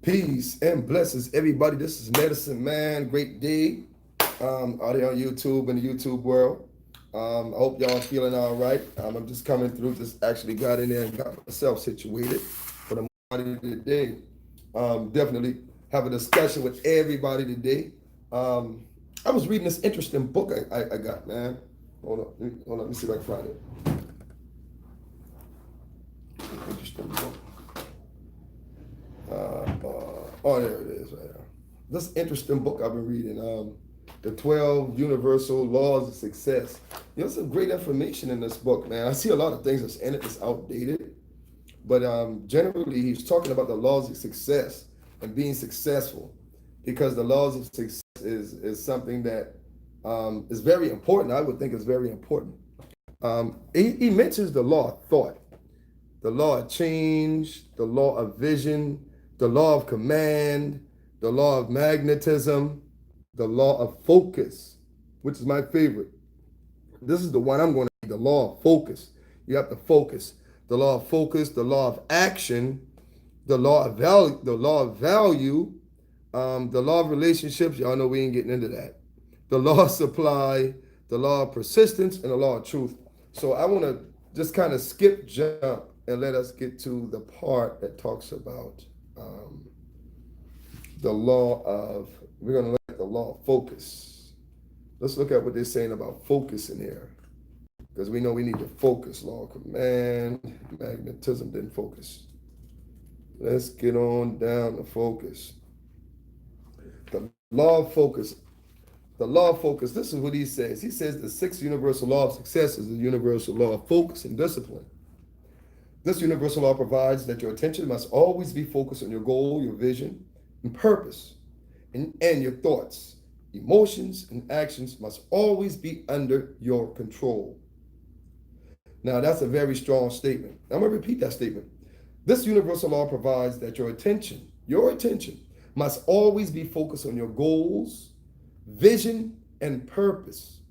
Peace and blessings, everybody. This is Medicine Man. Great day out here on YouTube in the YouTube world. I hope y'all feeling all right. I'm just coming through. Just actually got in there and got myself situated for the morning today. Definitely have a discussion with everybody today. I was reading this interesting book I got, man. Let me see if I can find it. Interesting book. Oh, there it is right now. This interesting book I've been reading, The 12 Universal Laws of Success. Some great information in this book, man. I see a lot of things that's in it that's outdated, but generally he's talking about the laws of success and being successful, because the laws of success is something that is very important. I would think is very important. He mentions the law of thought, the law of change, the law of vision, the law of command, the law of magnetism, the law of focus, which is my favorite. This is the one I'm going to read, the law of focus. You have to focus. The law of focus, the law of action, the law of value, the law of relationships. Y'all know we ain't getting into that. The law of supply, the law of persistence, and the law of truth. So I want to just kind of jump, and let us get to the part that talks about we're going to look at the law of focus. Let's look at what they're saying about focus in here, because we know we need to focus. Law of command, magnetism, then focus. Let's get on down to focus. The law of focus. The law of focus, this is what he says. He says the sixth universal law of success is the universal law of focus and discipline. This universal law provides that your attention must always be focused on your goal, your vision, and purpose, and your thoughts, emotions, and actions must always be under your control. Now, that's a very strong statement. I'm going to repeat that statement. This universal law provides that your attention must always be focused on your goals, vision, and purpose,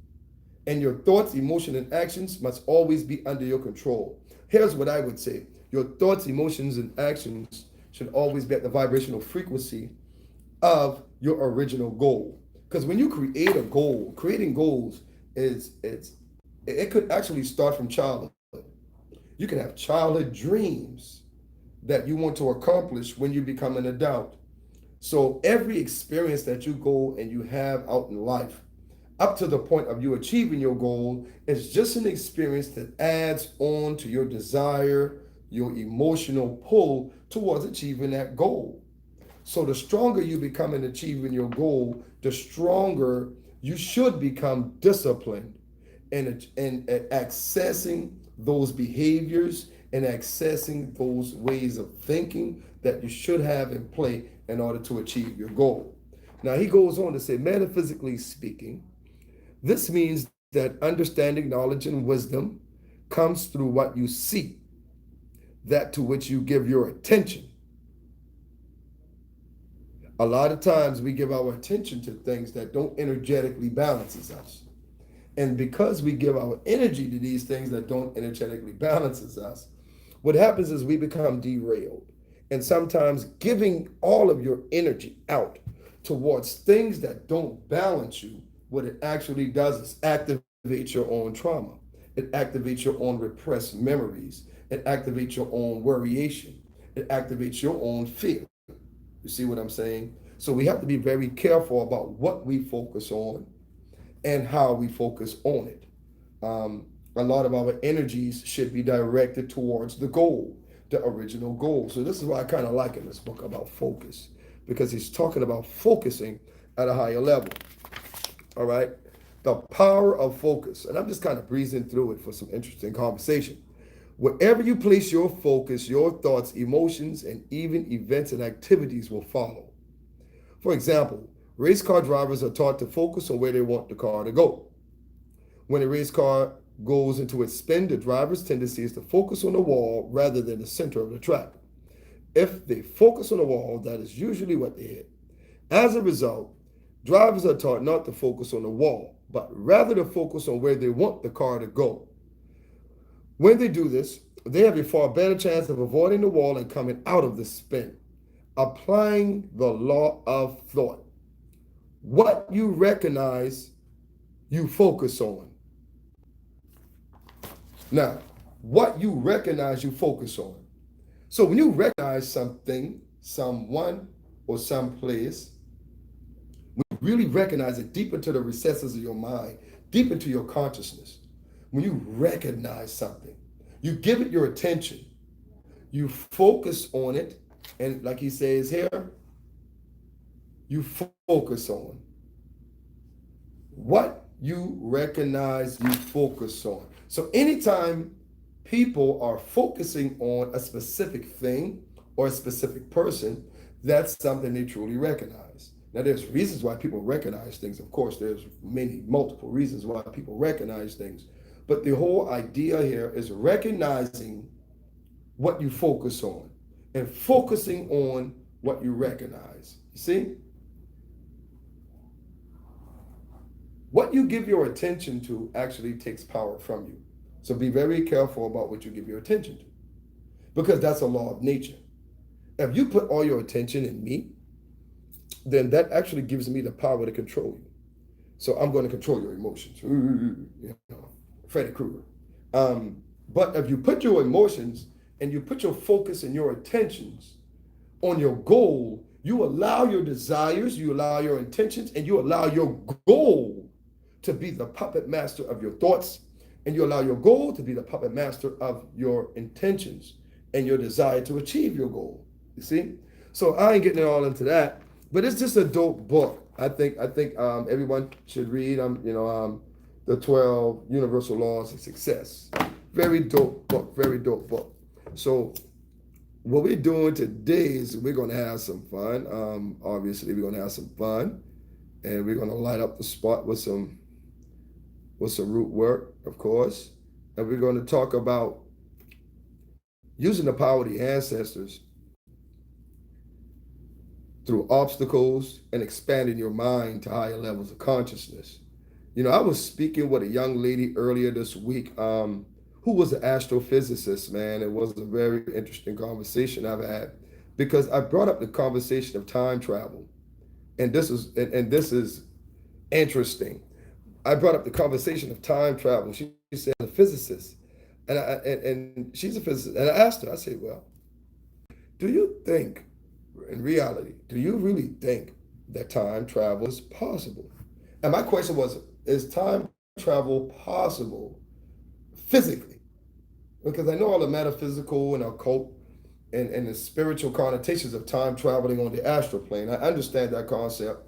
and your thoughts, emotions, and actions must always be under your control. Here's what I would say. Your thoughts, emotions, and actions should always be at the vibrational frequency of your original goal. Because when you create a goal, creating goals it could actually start from childhood. You can have childhood dreams that you want to accomplish when you become an adult. So every experience that you go and you have out in life, up to the point of you achieving your goal, is just an experience that adds on to your desire, your emotional pull towards achieving that goal. So the stronger you become in achieving your goal, the stronger you should become disciplined and accessing those behaviors and accessing those ways of thinking that you should have in play in order to achieve your goal. Now he goes on to say, metaphysically speaking, this means that understanding, knowledge, and wisdom comes through what you see, that to which you give your attention. A lot of times we give our attention to things that don't energetically balance us. And because we give our energy to these things that don't energetically balance us, what happens is we become derailed. And sometimes giving all of your energy out towards things that don't balance you, what it actually does is activate your own trauma. It activates your own repressed memories. It activates your own worryation. It activates your own fear. You see what I'm saying? So we have to be very careful about what we focus on and how we focus on it. A lot of our energies should be directed towards the goal, the original goal. So this is why I kind of like in this book about focus, because he's talking about focusing at a higher level. All right. The power of focus. And I'm just kind of breezing through it for some interesting conversation. Wherever you place your focus, your thoughts, emotions, and even events and activities will follow. For example, race car drivers are taught to focus on where they want the car to go. When a race car goes into its spin, the driver's tendency is to focus on the wall rather than the center of the track. If they focus on the wall, that is usually what they hit. As a result, drivers are taught not to focus on the wall, but rather to focus on where they want the car to go. When they do this, they have a far better chance of avoiding the wall and coming out of the spin. applying the law of thought. What you recognize, you focus on. Now, what you recognize, you focus on. So when you recognize something, someone, or some place, when you really recognize it deep into the recesses of your mind, deep into your consciousness, when you recognize something, you give it your attention, you focus on it, and like he says here, you focus on. What you recognize, you focus on. So anytime people are focusing on a specific thing or a specific person, that's something they truly recognize. Now, there's reasons why people recognize things. Of course, there's multiple reasons why people recognize things. But the whole idea here is recognizing what you focus on and focusing on what you recognize. You see? What you give your attention to actually takes power from you. So be very careful about what you give your attention to, because that's a law of nature. If you put all your attention in me, then that actually gives me the power to control you. So I'm going to control your emotions. You know, Freddy Krueger. But if you put your emotions and you put your focus and your attentions on your goal, you allow your desires, you allow your intentions, and you allow your goal to be the puppet master of your thoughts, and you allow your goal to be the puppet master of your intentions and your desire to achieve your goal. You see? So I ain't getting all into that, but it's just a dope book. I think everyone should read the 12 Universal Laws of Success. Very dope book, very dope book. So what we're doing today is we're going to have some fun. Obviously, we're going to have some fun, and we're going to light up the spot with some root work, of course. And we're going to talk about using the power of the ancestors through obstacles and expanding your mind to higher levels of consciousness. I was speaking with a young lady earlier this week who was an astrophysicist, man. It was a very interesting conversation I've had, because I brought up the conversation of time travel. And this is interesting. I brought up the conversation of time travel. She said, a physicist. And she's a physicist. And I asked her, I said, well, do you think, in reality, do you really think that time travel is possible? And my question was, is time travel possible physically? Because I know all the metaphysical and occult and the spiritual connotations of time traveling on the astral plane. I understand that concept,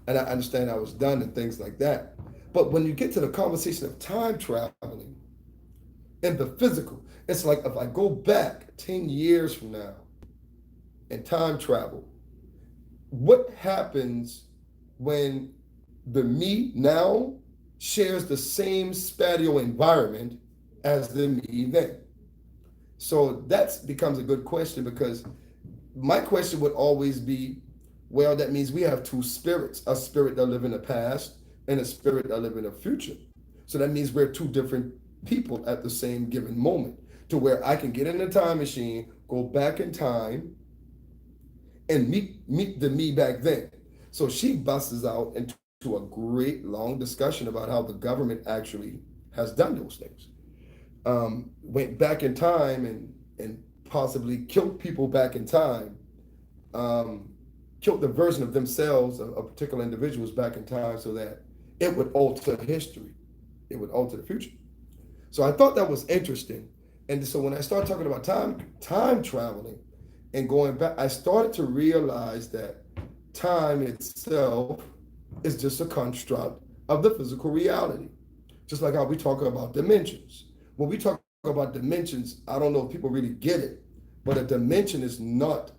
and I understand how it's done and things like that. But when you get to the conversation of time traveling and the physical, it's like if I go back 10 years from now and time travel, what happens when the me now shares the same spatial environment as the me then? So that becomes a good question, because my question would always be, well, that means we have two spirits, a spirit that live in the past and a spirit that live in the future. So that means we're two different people at the same given moment, to where I can get in a time machine, go back in time, and meet the me back then. So she busts out into a great long discussion about how the government actually has done those things. Went back in time and possibly killed people back in time, killed the version of themselves, of particular individuals back in time, so that it would alter history. It would alter the future. So I thought that was interesting. And so when I started talking about time traveling and going back, I started to realize that time itself is just a construct of the physical reality. Just like how we talk about dimensions. When we talk about dimensions, I don't know if people really get it, but a dimension is not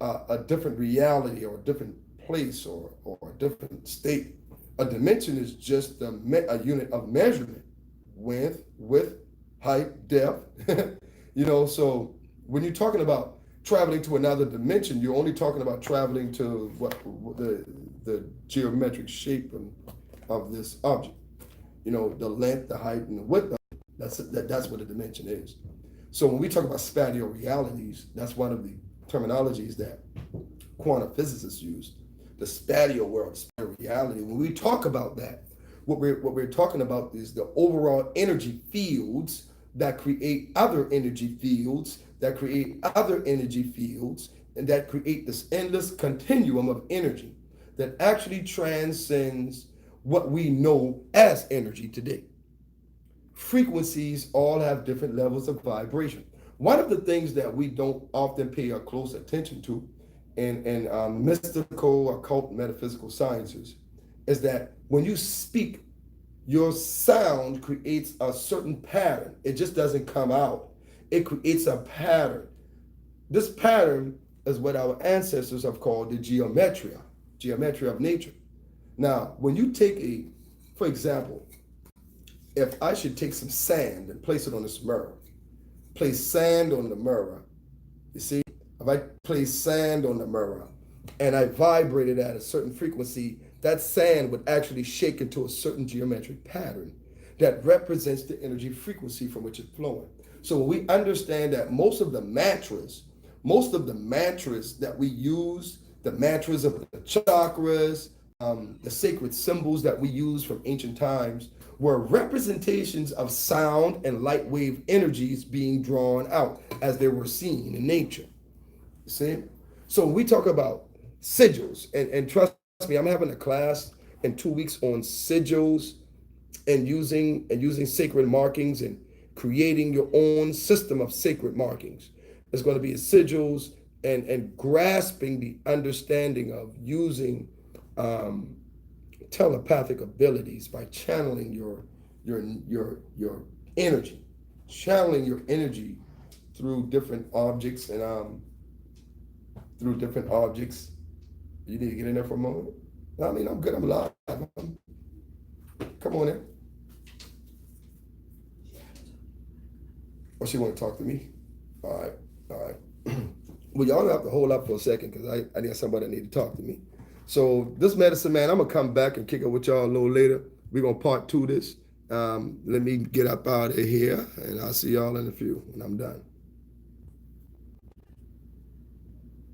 a different reality or a different place or a different state. A dimension is just a unit of measurement, width, height, depth. So when you're talking about traveling to another dimension, you're only talking about traveling to the geometric shape of this object. The length, the height, and the width. That's what a dimension is. So when we talk about spatial realities, that's one of the terminologies that quantum physicists use, the spatial world, spatial reality. When we talk about that, what we're talking about is the overall energy fields that create other energy fields, that create other energy fields, and that create this endless continuum of energy that actually transcends what we know as energy today. Frequencies all have different levels of vibration. One of the things that we don't often pay a close attention to in mystical, occult, metaphysical sciences is that when you speak, your sound creates a certain pattern. It just doesn't come out. It creates a pattern. This pattern is what our ancestors have called the geometry of nature. Now, when you take for example, if I should take some sand and place it on this mirror, place sand on the mirror, you see, if I place sand on the mirror and I vibrate it at a certain frequency, that sand would actually shake into a certain geometric pattern that represents the energy frequency from which it's flowing. So when we understand that most of the mantras that we use, the mantras of the chakras, the sacred symbols that we use from ancient times, were representations of sound and light wave energies being drawn out as they were seen in nature. See? So when we talk about sigils, and trust me, I'm having a class in 2 weeks on sigils and using sacred markings and creating your own system of sacred markings. It's going to be sigils and grasping the understanding of using telepathic abilities by channeling your energy, channeling your energy through different objects and through different objects. You need to get in there for a moment. I mean, I'm good. I'm live. Come on in. Or she want to talk to me? All right. Well, y'all don't have to hold up for a second because I need somebody that need to talk to me. So this medicine man, I'm gonna come back and kick it with y'all a little later. We're gonna part two this. Let me get up out of here, and I'll see y'all in a few when I'm done.